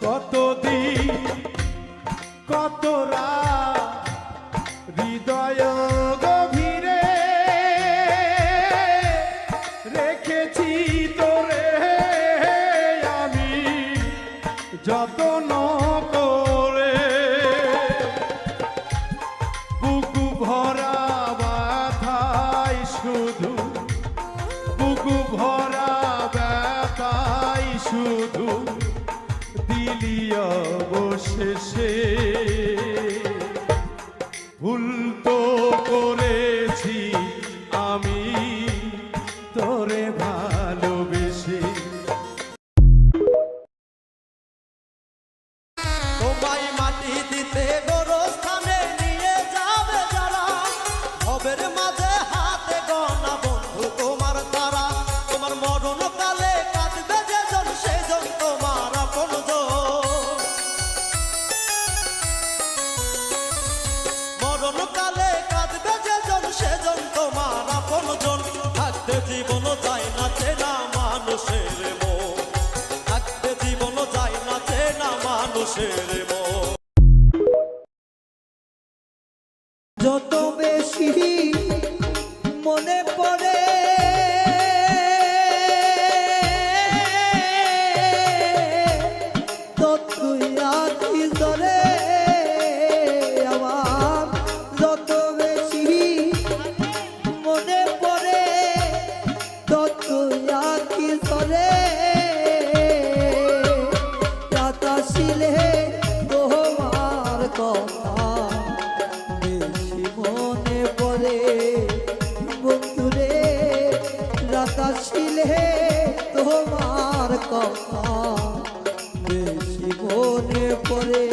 কতদিন কত রাত হৃদয় গভীরে রেখেছি তোরে আমি যত্ন করে বুকু ভরা ব্যথায় শুধু বুকু ভরা ব্যথায় শুধু দিলি অবশেষে ভুল তো করেছি আমি তোরে ভালোবেসে। তোমায় মাটি দিতে গোরস্থানে নিয়ে যাবে যারা ভবের মাঝে হাতে গনা বন্ধু তোমার তারা তোমার মরণ কালে কাঁদবে যেজন সেজন তোমার আপনজন মরণ কালে কাঁদবে যেজন সেজন তোমার আপনজন থাকতে জীবন যায় না চেনা মানুষের মন থাকতে জীবন যায় না চেনা মানুষের মন যত বেশি মনে পড়ে ততই আঁখি ধরে আমার যত বেশি মনে পড়ে ততই আঁখি ধরে রাতাশিলে তোমার কথা বেশি মনে পড়ে বন্ধুরে রাতাশিলে তোমার কথা বেশি মনে পড়ে।